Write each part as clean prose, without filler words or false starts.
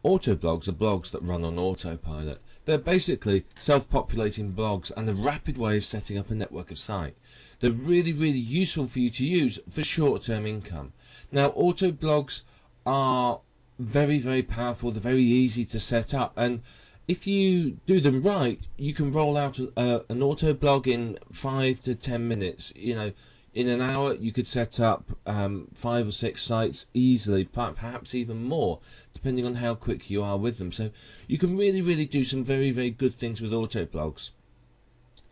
Auto blogs are blogs that run on autopilot. They're basically self-populating blogs and a rapid way of setting up a network of sites. They're really, really useful for you to use for short-term income. Now, auto blogs are very, very powerful. They're very easy to set up, and if you do them right, you can roll out an auto blog in 5 to 10 minutes. You know, in an hour you could set up 5 or 6 sites easily, perhaps even more, depending on how quick you are with them. So you can really, really do some very, very good things with auto blogs.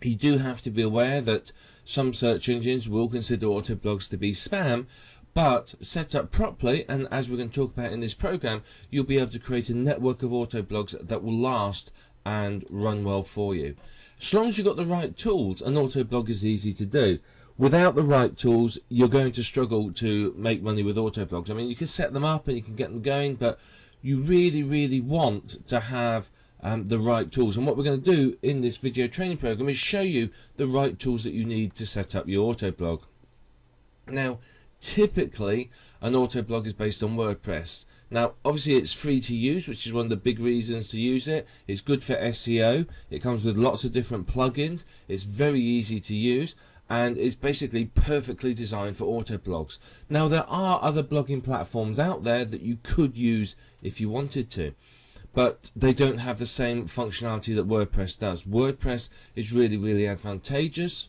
You do have to be aware that some search engines will consider auto blogs to be spam, but set up properly, and as we're going to talk about in this program, you'll be able to create a network of auto blogs that will last and run well for you. As long as you've got the right tools, an auto blog is easy to do. Without the right tools, you're going to struggle to make money with auto blogs. I mean, you can set them up and you can get them going, but you really, really want to have the right tools. And what we're going to do in this video training program is show you the right tools that you need to set up your auto blog. Now, typically an auto blog is based on WordPress. Now, obviously it's free to use, which is one of the big reasons to use it. It's good for SEO. It comes with lots of different plugins. It's very easy to use, and it's basically perfectly designed for auto blogs. Now, there are other blogging platforms out there that you could use if you wanted to, but they don't have the same functionality that WordPress does. WordPress is really, really advantageous.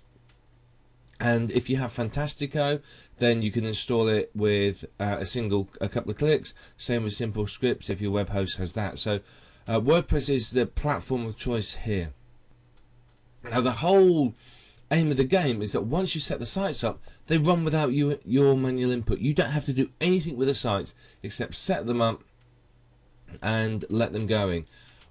And if you have Fantastico, then you can install it with a couple of clicks. Same with Simple Scripts if your web host has that. So WordPress is the platform of choice here. Now, the whole aim of the game is that once you set the sites up, they run without your manual input. You don't have to do anything with the sites except set them up and let them going.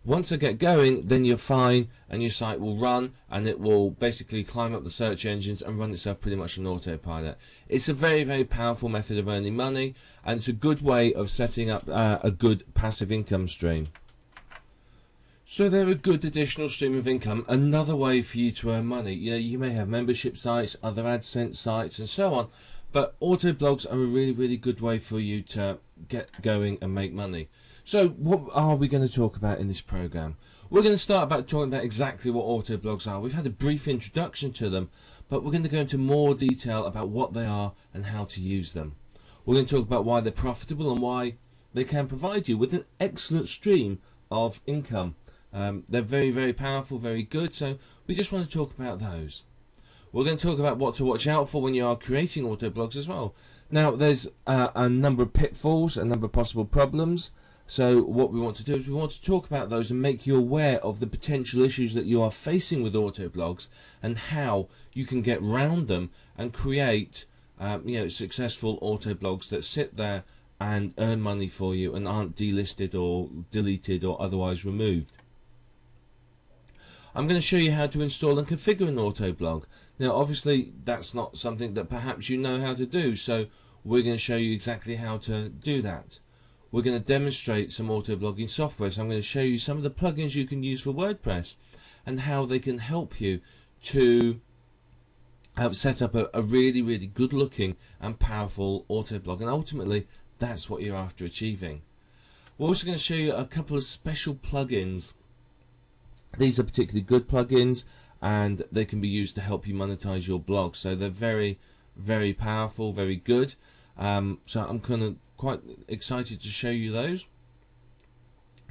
Once they get going, then you're fine, and your site will run, and it will basically climb up the search engines and run itself pretty much on autopilot. It's a very, very powerful method of earning money, and it's a good way of setting up a good passive income stream. So they're a good additional stream of income, another way for you to earn money. You know, you may have membership sites, other AdSense sites, and so on, but auto blogs are a really, really good way for you to get going and make money. So what are we going to talk about in this program? We're going to start by talking about exactly what auto blogs are. We've had a brief introduction to them, but we're going to go into more detail about what they are and how to use them. We're going to talk about why they're profitable and why they can provide you with an excellent stream of income. They're very, very powerful, very good, so we just want to talk about those. We're going to talk about what to watch out for when you are creating auto blogs as well. Now, there's a number of pitfalls, a number of possible problems. So what we want to do is we want to talk about those and make you aware of the potential issues that you are facing with auto blogs and how you can get round them and create successful auto blogs that sit there and earn money for you and aren't delisted or deleted or otherwise removed. I'm going to show you how to install and configure an auto blog. Now, obviously that's not something that perhaps you know how to do, so we're going to show you exactly how to do that. We're going to demonstrate some auto blogging software, so I'm going to show you some of the plugins you can use for WordPress and how they can help you to set up a really, really good looking and powerful auto blog, and ultimately that's what you're after achieving. We're also going to show you a couple of special plugins. These are particularly good plugins and they can be used to help you monetize your blog, so they're very, very powerful, very good. So I'm quite excited to show you those.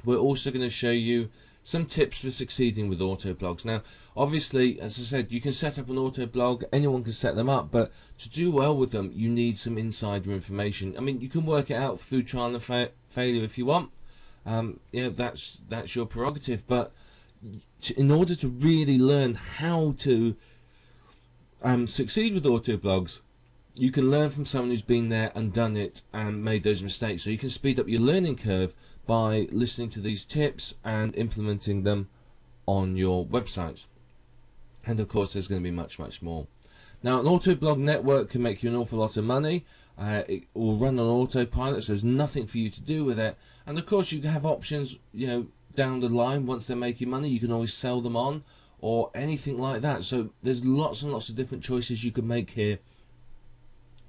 We're also going to show you some tips for succeeding with auto blogs. Now, obviously, as I said, you can set up an auto blog, anyone can set them up, but to do well with them, you need some insider information. I mean, you can work it out through trial and failure if you want. That's your prerogative, but in order to really learn how to succeed with auto blogs, you can learn from someone who's been there and done it and made those mistakes. So you can speed up your learning curve by listening to these tips and implementing them on your websites. And of course, there's going to be much, much more. Now, an auto blog network can make you an awful lot of money. It will run on autopilot, so there's nothing for you to do with it. And of course, you can have options, down the line once they're making money. You can always sell them on or anything like that. So there's lots and lots of different choices you can make here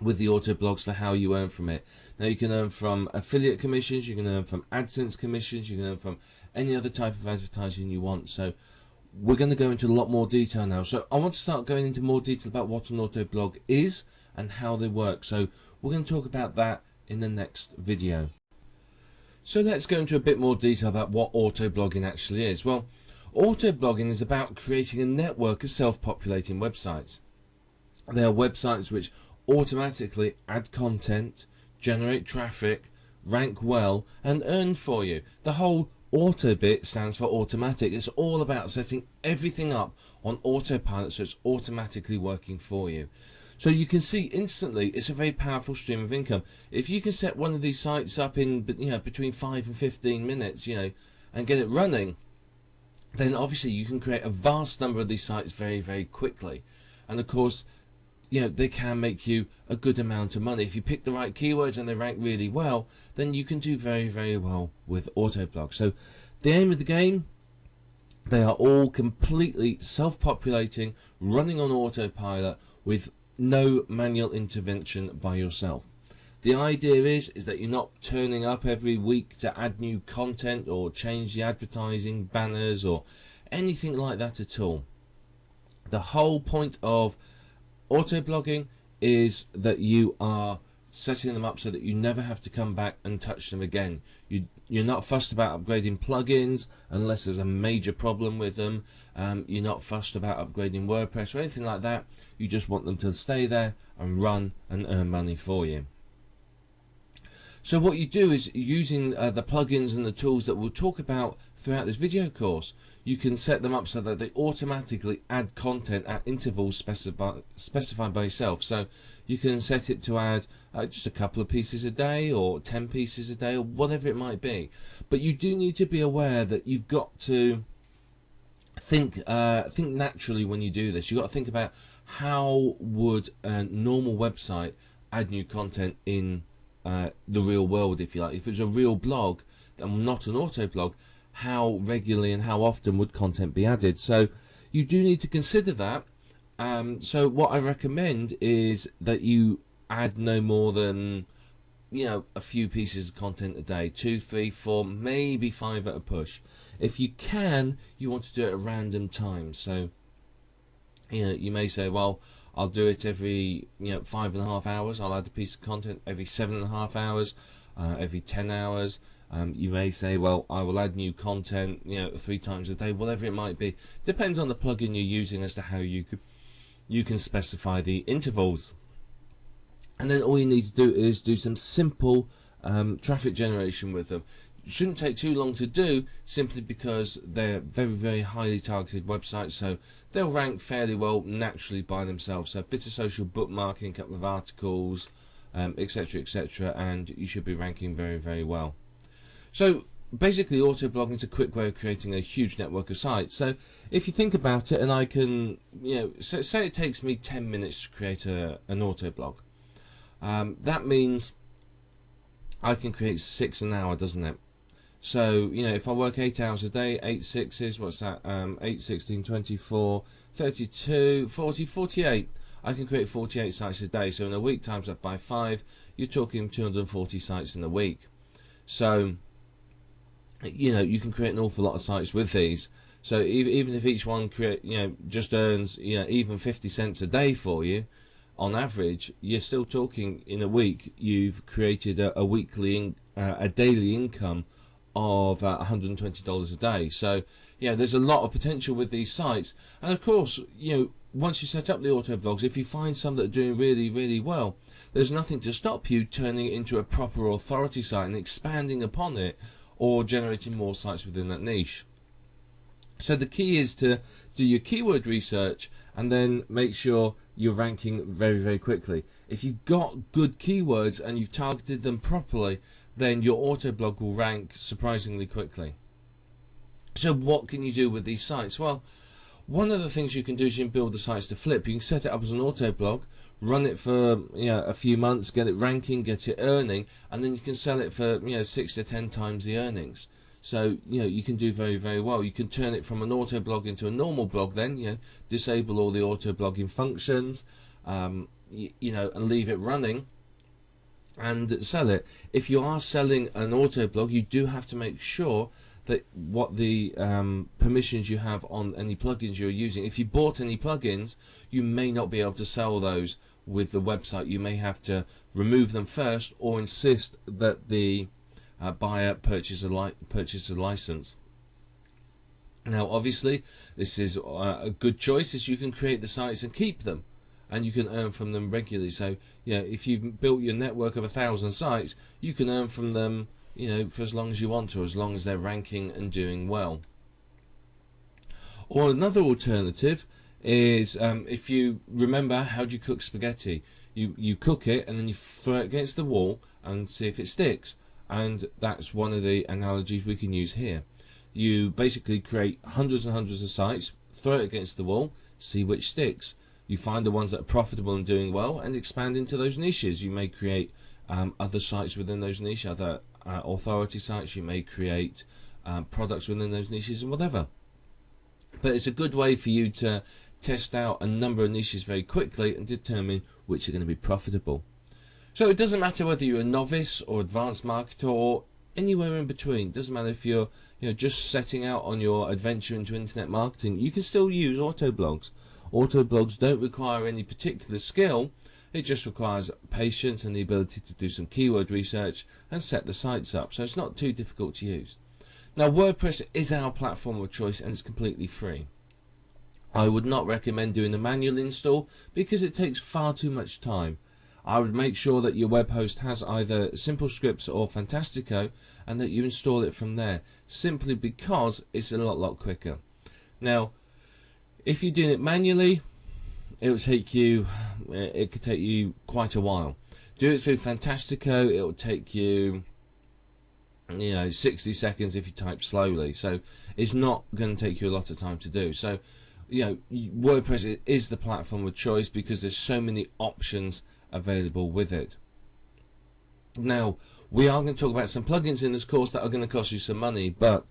with the auto blogs for how you earn from it. Now you can earn from affiliate commissions, you can earn from AdSense commissions, you can earn from any other type of advertising you want. So we're going to go into a lot more detail now. So I want to start going into more detail about what an auto blog is and how they work. So we're going to talk about that in the next video. So let's go into a bit more detail about what auto blogging actually is. Well, auto blogging is about creating a network of self-populating websites. They are websites which automatically add content, generate traffic, rank well, and earn for you. The whole auto bit stands for automatic. It's all about setting everything up on autopilot so it's automatically working for you. So you can see instantly it's a very powerful stream of income. If you can set one of these sites up in between 5 and 15 minutes, and get it running, then obviously you can create a vast number of these sites very, very quickly. And of course, they can make you a good amount of money. If you pick the right keywords and they rank really well, then you can do very, very well with auto blogs. So the aim of the game, they are all completely self-populating, running on autopilot with no manual intervention by yourself. The idea is that you're not turning up every week to add new content or change the advertising banners or anything like that at all. The whole point of auto blogging is that you are setting them up so that you never have to come back and touch them again. You're not fussed about upgrading plugins unless there's a major problem with them. You're not fussed about upgrading WordPress or anything like that. You just want them to stay there and run and earn money for you. So what you do is, using the plugins and the tools that we'll talk about throughout this video course, you can set them up so that they automatically add content at intervals specified by yourself. So you can set it to add just a couple of pieces a day or 10 pieces a day or whatever it might be. But you do need to be aware that you've got to think naturally when you do this. You've got to think about how would a normal website add new content in the real world, if you like. If it was a real blog and not an auto blog, how regularly and how often would content be added? So you do need to consider that. So what I recommend is that you add no more than a few pieces of content a day, 2, 3, 4, maybe 5 at a push. If you can, you want to do it at random times. So you may say, well, I'll do it every 5.5 hours. I'll add a piece of content every 7.5 hours, every 10 hours. You may say, well, I will add new content 3 times a day, whatever it might be. Depends on the plugin you're using as to how you can specify the intervals. And then all you need to do is do some simple traffic generation with them. It shouldn't take too long to do, simply because they're very, very highly targeted websites, so they'll rank fairly well naturally by themselves. So a bit of social bookmarking, a couple of articles, etc., etc., and you should be ranking very, very well. So basically, auto blogging is a quick way of creating a huge network of sites. So if you think about it, and I can, say it takes me 10 minutes to create an auto blog. That means I can create 6 an hour, doesn't it? So, if I work 8 hours a day, 8 6s, what's that? 8, 16, 24, 32, 40, 48. I can create 48 sites a day. So in a week, times that by 5, you're talking 240 sites in a week. So, you can create an awful lot of sites with these. So even if each one just earns even 50 cents a day for you, on average, you're still talking in a week you've created a daily income of $120 a day. So there's a lot of potential with these sites. And of course, once you set up the auto blogs, if you find some that are doing really, really well, there's nothing to stop you turning it into a proper authority site and expanding upon it, or generating more sites within that niche. So the key is to do your keyword research and then make sure you're ranking very, very quickly. If you've got good keywords and you've targeted them properly, then your auto blog will rank surprisingly quickly. So what can you do with these sites? Well, one of the things you can do is you can build the sites to flip. You can set it up as an auto blog, run it for a few months, get it ranking, get it earning, and then you can sell it for 6 to 10 times the earnings. So you can do very, very well. You can turn it from an auto blog into a normal blog, then disable all the auto blogging functions, and leave it running and sell it. If you are selling an auto blog, you do have to make sure that what the permissions you have on any plugins you're using. If you bought any plugins, you may not be able to sell those with the website. You may have to remove them first, or insist that the buyer purchase a license. Now, obviously, this is a good choice, as you can create the sites and keep them, and you can earn from them regularly. So, if you've built your network of 1,000 sites, you can earn from them, for as long as you want to, as long as they're ranking and doing well. Or another alternative is, if you remember, how do you cook spaghetti? You cook it and then you throw it against the wall and see if it sticks. And that's one of the analogies we can use here. You basically create hundreds and hundreds of sites, throw it against the wall, see which sticks. You find the ones that are profitable and doing well, and expand into those niches. You may create other sites within those niches, other authority sites. You may create products within those niches and whatever. But it's a good way for you to test out a number of niches very quickly and determine which are going to be profitable. So it doesn't matter whether you're a novice or advanced marketer or anywhere in between. It doesn't matter if you're just setting out on your adventure into internet marketing. You can still use auto blogs. Auto blogs don't require any particular skill. It just requires patience and the ability to do some keyword research and set the sites up. So it's not too difficult to use. Now, WordPress is our platform of choice, and it's completely free. I would not recommend doing a manual install because it takes far too much time. I would make sure that your web host has either Simple Scripts or Fantastico, and that you install it from there, simply because it's a lot quicker. Now, if you're doing it manually, it could take you quite a while. Do it through Fantastico, it will take you 60 seconds if you type slowly. So it's not going to take you a lot of time to do. So WordPress is the platform of choice because there's so many options available with it. Now, we are going to talk about some plugins in this course that are going to cost you some money, but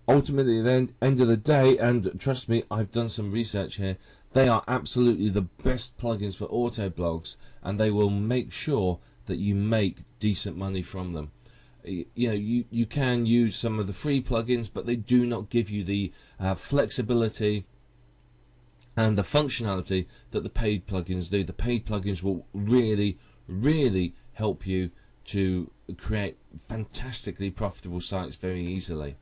ultimately, at the end of the day, and trust me, I've done some research here, they are absolutely the best plugins for auto blogs, and they will make sure that you make decent money from them. You can use some of the free plugins, but they do not give you the flexibility and the functionality that the paid plugins do. The paid plugins will really help you to create fantastically profitable sites very easily.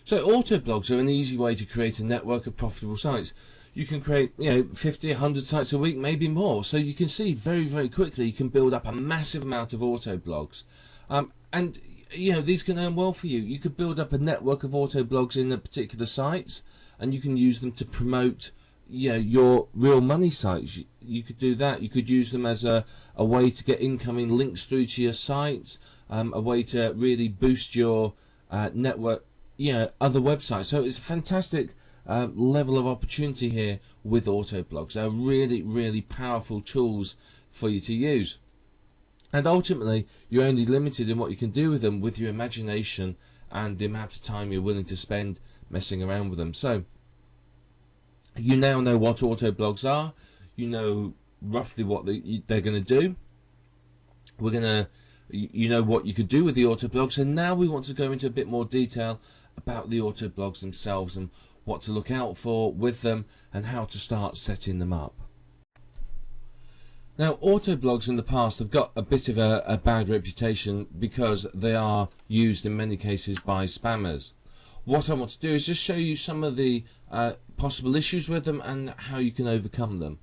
So auto blogs are an easy way to create a network of profitable sites. You can create 50, 100 sites a week, maybe more. So you can see very quickly you can build up a massive amount of auto blogs. And these can earn well for you. You could build up a network of auto blogs in a particular sites, and you can use them to promote your real money sites. You could do that. You could use them as a way to get incoming links through to your sites, a way to really boost your network, other websites. So it's a fantastic level of opportunity here with auto blogs. They're really powerful tools for you to use. And ultimately, you're only limited in what you can do with them with your imagination and the amount of time you're willing to spend messing around with them. So you now know what auto blogs are. You know roughly what they're going to do. You know what you could do with the auto blogs, and now we want to go into a bit more detail about the auto blogs themselves and what to look out for with them and how to start setting them up. Now, auto blogs in the past have got a bit of a bad reputation because they are used in many cases by spammers. What I want to do is just show you some of the possible issues with them and how you can overcome them.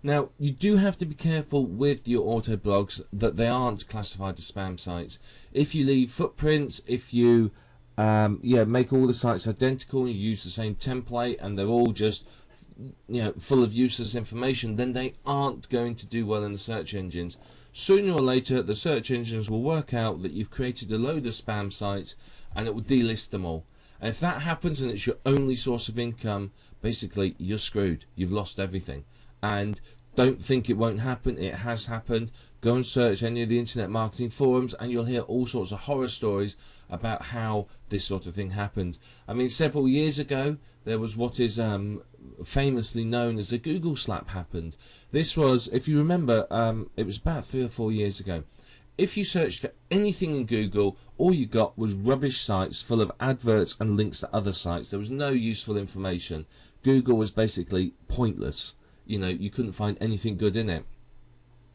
Now, you do have to be careful with your auto blogs that they aren't classified as spam sites. If you leave footprints, if you make all the sites identical, you use the same template, and they're all just full of useless information, then they aren't going to do well in the search engines. Sooner or later, the search engines will work out that you've created a load of spam sites, and it will delist them all. And if that happens and it's your only source of income, basically you're screwed. You've lost everything. And Don't think it won't happen. It has happened. Go and search any of the internet marketing forums and you'll hear all sorts of horror stories about how this sort of thing happens. I mean, several years ago, there was what is famously known as the Google slap happened. This was, if you remember, it was about 3 or 4 years ago. If you searched for anything in Google, all you got was rubbish sites full of adverts and links to other sites. There was no useful information. Google was basically pointless. You know, you couldn't find anything good in it.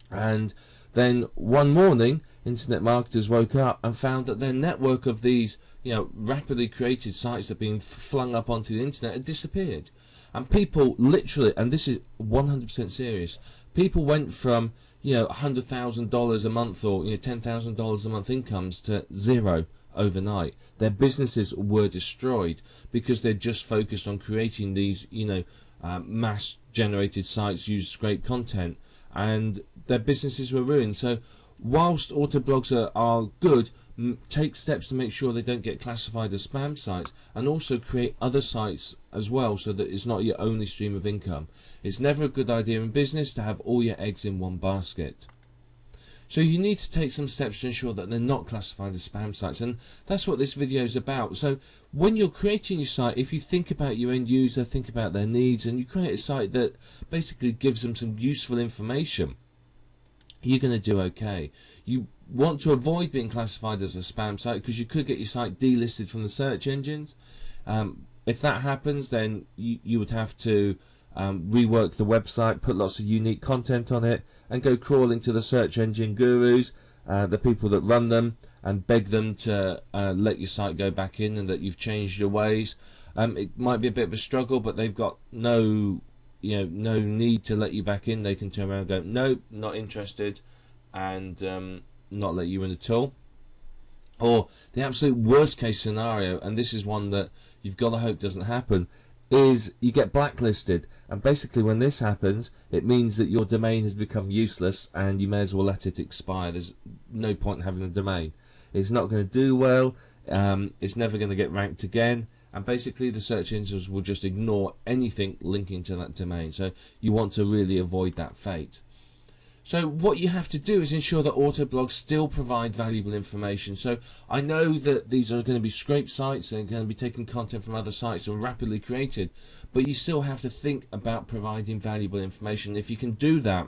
And then one morning, internet marketers woke up and found that their network of these, you know, rapidly created sites that had been flung up onto the internet had disappeared. And people literally, and this is 100% serious, people went from, you know, $100,000 a month or, you know, $10,000 a month incomes to zero overnight. Their businesses were destroyed because they're just focused on creating these, you know, mass generated sites, use great content, and their businesses were ruined. So whilst auto blogs are good, take steps to make sure they don't get classified as spam sites, and also create other sites as well so that it's not your only stream of income. It's never a good idea in business to have all your eggs in one basket. So you need to take some steps to ensure that they're not classified as spam sites, and that's what this video is about. So when you're creating your site, if you think about your end user, think about their needs, and you create a site that basically gives them some useful information, you're going to do okay. You want to avoid being classified as a spam site because you could get your site delisted from the search engines. If that happens, then you would have to rework the website, put lots of unique content on it, and go crawling to the search engine gurus, the people that run them, and beg them to let your site go back in and that you've changed your ways. It might be a bit of a struggle, but they've got no need to let you back in. They can turn around and go, nope, not interested, and not let you in at all. Or the absolute worst case scenario, and this is one that you've got to hope doesn't happen, is you get blacklisted. And basically when this happens, it means that your domain has become useless and you may as well let it expire. There's no point in having a domain. It's not going to do well, it's never going to get ranked again, and basically the search engines will just ignore anything linking to that domain. So you want to really avoid that fate. So what you have to do is ensure that auto blogs still provide valuable information. So I know that these are going to be scrape sites and going to be taking content from other sites and rapidly created, but you still have to think about providing valuable information. If you can do that,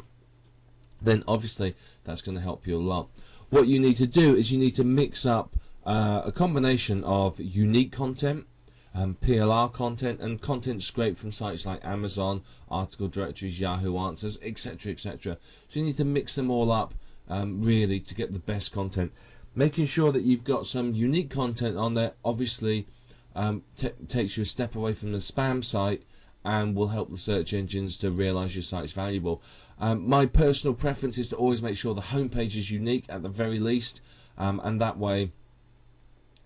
then obviously that's going to help you a lot. What you need to do is you need to mix up a combination of unique content, PLR content, and content scraped from sites like Amazon, article directories, Yahoo Answers, etc., etc. So you need to mix them all up really to get the best content. Making sure that you've got some unique content on there obviously takes you a step away from the spam site and will help the search engines to realize your site's valuable. My personal preference is to always make sure the homepage is unique at the very least, and that way,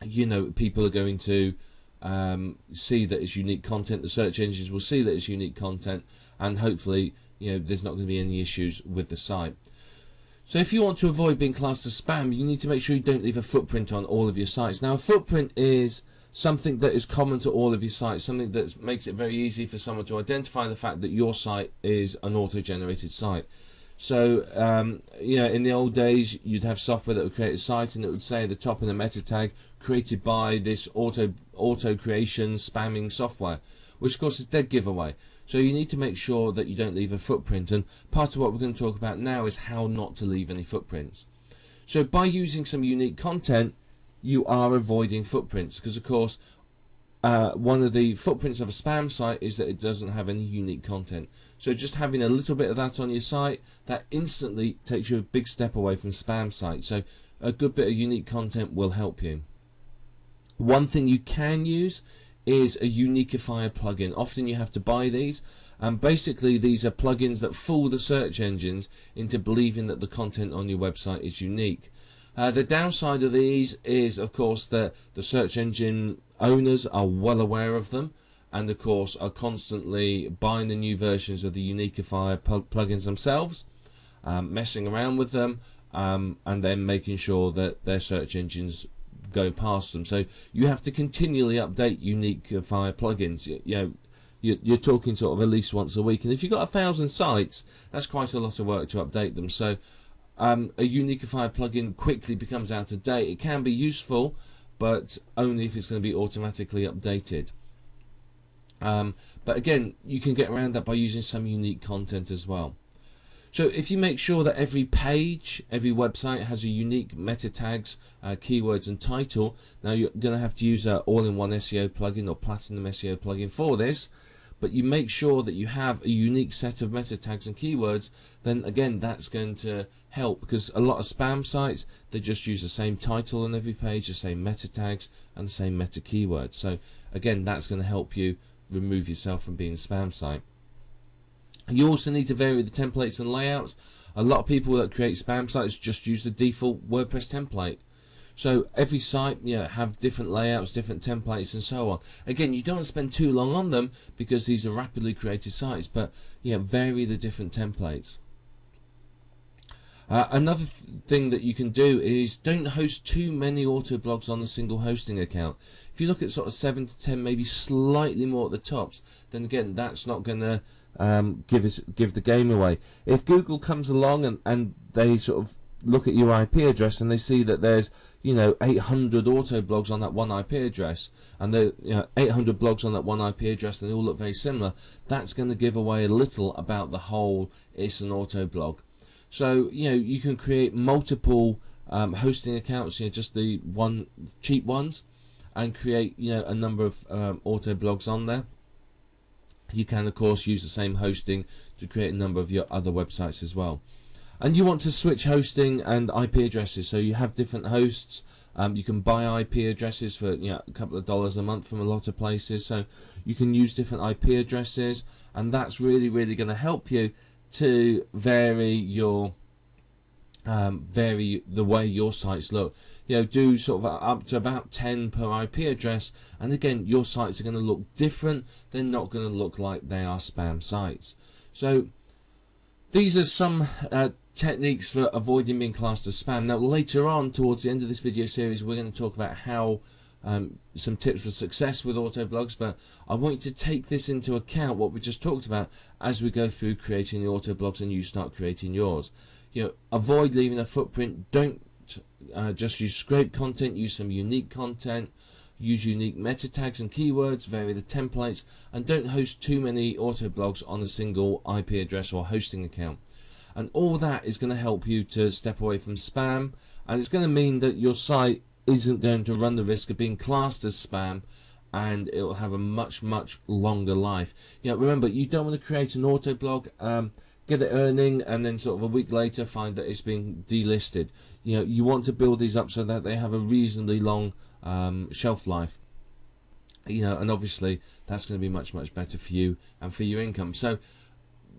you know, people are going to see that it's unique content. The search engines will see that it's unique content, and hopefully, you know, there's not going to be any issues with the site. So if you want to avoid being classed as spam, you need to make sure you don't leave a footprint on all of your sites. Now, a footprint is something that is common to all of your sites, something that makes it very easy for someone to identify the fact that your site is an auto-generated site. So, you know, in the old days, you'd have software that would create a site and it would say at the top in the meta tag, created by this auto creation spamming software, which of course is dead giveaway. So you need to make sure that you don't leave a footprint, and part of what we're going to talk about now is how not to leave any footprints. So by using some unique content, you are avoiding footprints, because of course one of the footprints of a spam site is that it doesn't have any unique content. So just having a little bit of that on your site, that instantly takes you a big step away from spam sites. So a good bit of unique content will help you. One thing you can use is a uniqueifier plugin. Often you have to buy these, and basically these are plugins that fool the search engines into believing that the content on your website is unique. The downside of these is, of course, that the search engine owners are well aware of them, and of course are constantly buying the new versions of the uniqueifier plugins themselves, messing around with them, and then making sure that their search engines go past them. So you have to continually update uniqueifier plugins. You know, you're talking sort of at least once a week. And if you've got 1,000 sites, that's quite a lot of work to update them. So a Unified plugin quickly becomes out of date. It can be useful, but only if it's going to be automatically updated. But again, you can get around that by using some unique content as well. So if you make sure that every page, every website has a unique meta tags, keywords and title, now you're going to have to use an all-in-one SEO plugin or Platinum SEO plugin for this, but you make sure that you have a unique set of meta tags and keywords, then again that's going to help, because a lot of spam sites, they just use the same title on every page, the same meta tags and the same meta keywords. So again, that's going to help you remove yourself from being a spam site. You also need to vary the templates and layouts. A lot of people that create spam sites just use the default WordPress template. So every site, have different layouts, different templates and so on. Again, you don't want to spend too long on them because these are rapidly created sites, but vary the different templates. Another thing that you can do is don't host too many auto blogs on a single hosting account. If you look at sort of 7 to 10, maybe slightly more at the tops, then again, that's not going to give the game away. If Google comes along and they sort of look at your IP address and they see that there's 800 auto blogs on that one IP address, and there 800 blogs on that one IP address, and they all look very similar, that's going to give away a little about the whole it's an auto blog. So you can create multiple hosting accounts, just the one cheap ones, and create a number of auto blogs on there. You can of course use the same hosting to create a number of your other websites as well. And you want to switch hosting and IP addresses, so you have different hosts. You can buy IP addresses for a couple of dollars a month from a lot of places, so you can use different IP addresses, and that's really going to help you to vary the way your sites look. Do sort of up to about 10 per IP address, and again, your sites are going to look different. They're not going to look like they are spam sites. So these are some techniques for avoiding being classed as spam. Now later on, towards the end of this video series, we're going to talk about how some tips for success with auto blogs, but I want you to take this into account, what we just talked about, as we go through creating the auto blogs and you start creating yours. Avoid leaving a footprint. Don't just use scrape content. Use some unique content. Use unique meta tags and keywords. Vary the templates, and don't host too many auto blogs on a single IP address or hosting account. And all that is going to help you to step away from spam, and it's going to mean that your site isn't going to run the risk of being classed as spam, and it will have a much longer life. Remember, you don't want to create an auto blog, get it earning, and then sort of a week later find that it's been delisted. You want to build these up so that they have a reasonably long shelf life. And obviously that's going to be much better for you and for your income. So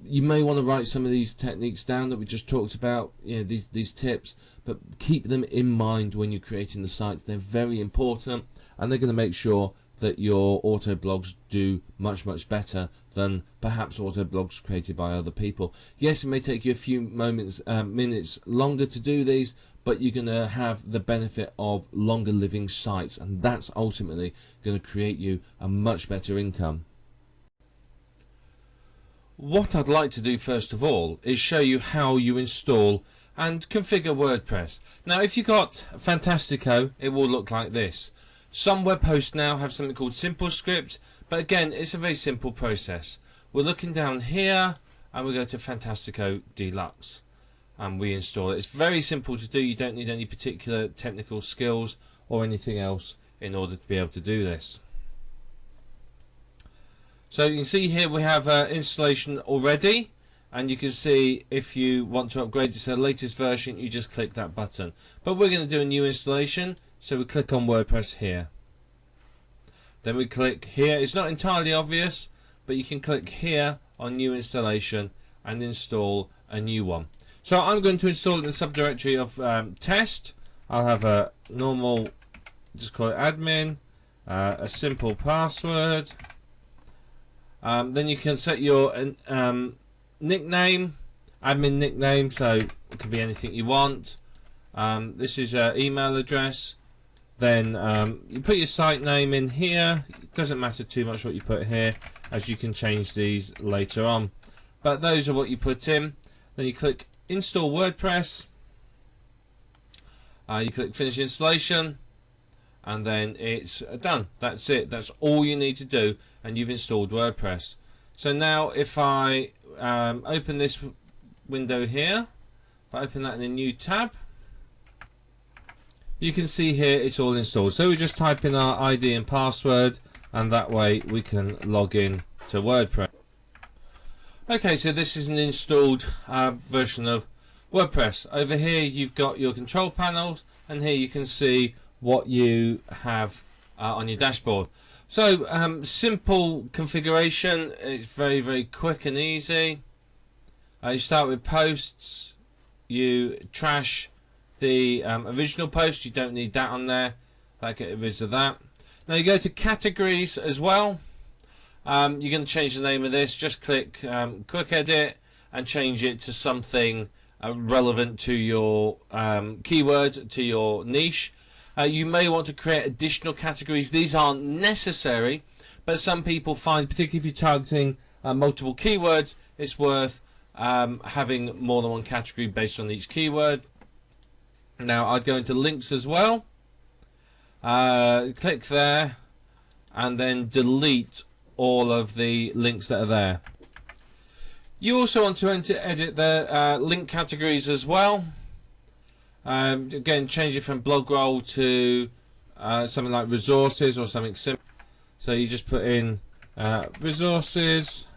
you may want to write some of these techniques down that we just talked about, these tips, but keep them in mind when you're creating the sites. They're very important, and they're going to make sure that your auto blogs do much better than perhaps auto blogs created by other people. Yes, it may take you a few minutes longer to do these, but you're going to have the benefit of longer living sites, and that's ultimately going to create you a much better income. What I'd like to do first of all is show you how you install and configure WordPress. Now if you've got Fantastico, it will look like this. Some web hosts now have something called Simple Script, but again, it's a very simple process. We're looking down here and we go to Fantastico Deluxe and we install it. It's very simple to do. You don't need any particular technical skills or anything else in order to be able to do this. So you can see here we have installation already, and you can see if you want to upgrade to the latest version, you just click that button. But we're going to do a new installation, so we click on WordPress here. Then we click here. It's not entirely obvious, but you can click here on new installation and install a new one. So I'm going to install it in the subdirectory of test. I'll have a normal, just call it admin, a simple password. Then you can set your nickname, admin nickname, so it can be anything you want. This is email address, then you put your site name in here. It doesn't matter too much what you put here, as you can change these later on. But those are what you put in. Then you click Install WordPress. You click Finish Installation, and then it's done. That's it. That's all you need to do, and you've installed WordPress. So now if I open this window here, if I open that in a new tab, you can see here it's all installed. So we just type in our ID and password, and that way we can log in to WordPress. Okay, so this is an installed version of WordPress. Over here you've got your control panels, and here you can see what you have on your dashboard. So simple configuration. It's very quick and easy. You start with posts. You trash the original post. You don't need that on there. Get rid of that. Now you go to categories as well. You're going to change the name of this. Just click quick edit and change it to something relevant to your keyword, to your niche. You may want to create additional categories. These aren't necessary, but some people find, particularly if you're targeting multiple keywords, it's worth having more than one category based on each keyword. Now I'd go into links as well. Click there and then delete all of the links that are there. You also want to edit the link categories as well. Again, change it from blog roll to something like resources or something simple. So you just put in resources,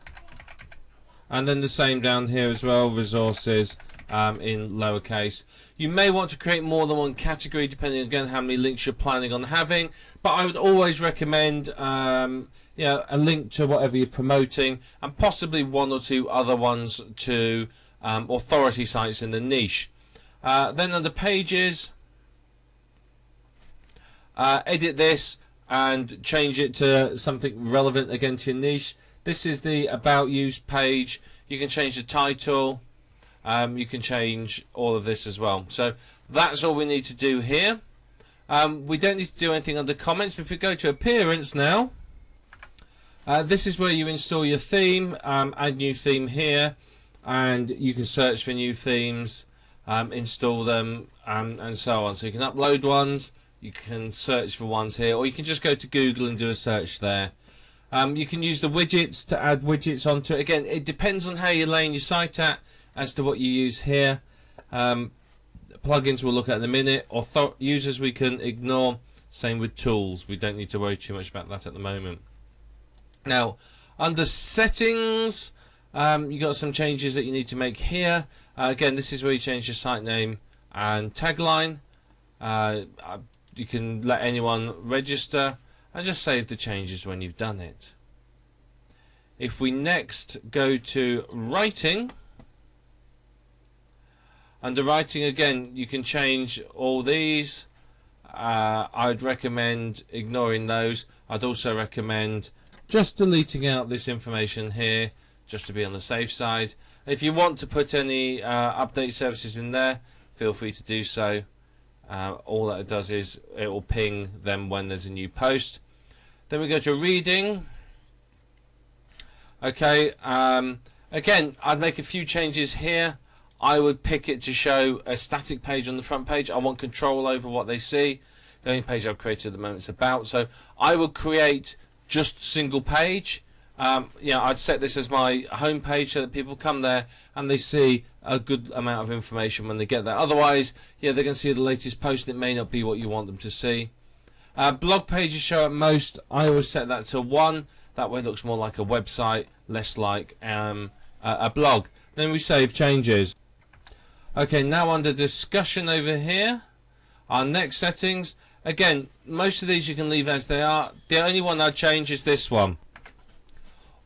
and then the same down here as well, resources in lowercase. You may want to create more than one category depending again how many links you're planning on having, but I would always recommend a link to whatever you're promoting, and possibly one or two other ones to authority sites in the niche. Then under pages, edit this and change it to something relevant again to your niche. This is the About You page. You can change the title. You can change all of this as well. So that's all we need to do here. We don't need to do anything under comments, but if we go to appearance now, this is where you install your theme, add new theme here, and you can search for new themes, install them, and so on. So you can upload ones, you can search for ones here, or you can just go to Google and do a search there. You can use the widgets to add widgets onto it. Again, it depends on how you're laying your site at as to what you use here. Plugins we'll look at in a minute. Users we can ignore. Same with tools. We don't need to worry too much about that at the moment. Now, under settings, you got some changes that you need to make here. Again, this is where you change your site name and tagline. You can let anyone register and just save the changes when you've done it. If we next go to writing, under writing again you can change all these. I'd recommend ignoring those. I'd also recommend just deleting out this information here just to be on the safe side. If you want to put any update services in there, feel free to do so. All that it does is it will ping them when there's a new post. Then we go to reading. Okay, again I'd make a few changes here. I would pick it to show a static page on the front page. I want control over what they see. The only page I've created at the moment is about, so I would create just single page. I'd set this as my home page so that people come there and they see a good amount of information when they get there. Otherwise, they're going to see the latest post and it may not be what you want them to see. Blog pages show at most. I always set that to 1. That way it looks more like a website, less like a blog. Then we save changes. Okay, now under discussion over here, our next settings. Again, most of these you can leave as they are. The only one I'd change is this one.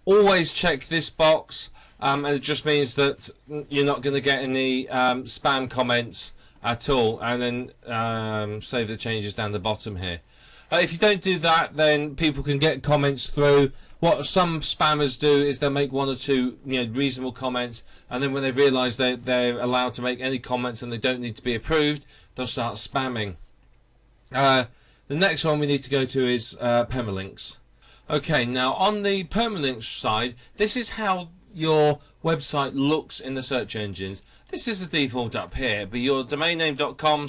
Always check this box, and it just means that you're not going to get any spam comments at all, and then save the changes down the bottom here. If you don't do that, then people can get comments through. What some spammers do is they'll make 1 or 2 reasonable comments, and then when they realise they're allowed to make any comments and they don't need to be approved, they'll start spamming. The next one we need to go to is permalinks. Okay, now on the permalinks side, this is how your website looks in the search engines. This is the default up here, but your domainname.com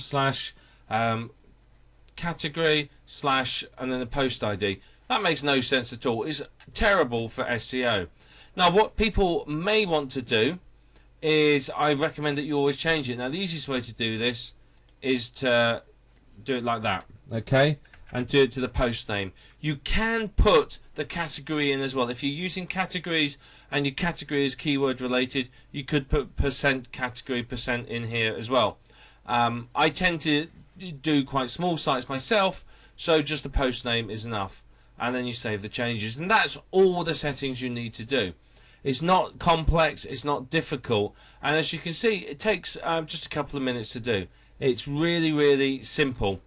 / category / and then the post ID. That makes no sense at all. It's terrible for SEO. Now what people may want to do is, I recommend that you always change it. Now the easiest way to do this is to do it like that, okay, and do it to the post name. You can put the category in as well. If you're using categories and your category is keyword related, you could put %category % in here as well. I tend to do quite small sites myself, so just the post name is enough, and then you save the changes, and that's all the settings you need to do. It's not complex, it's not difficult, and as you can see, it takes just a couple of minutes to do. It's really, really simple.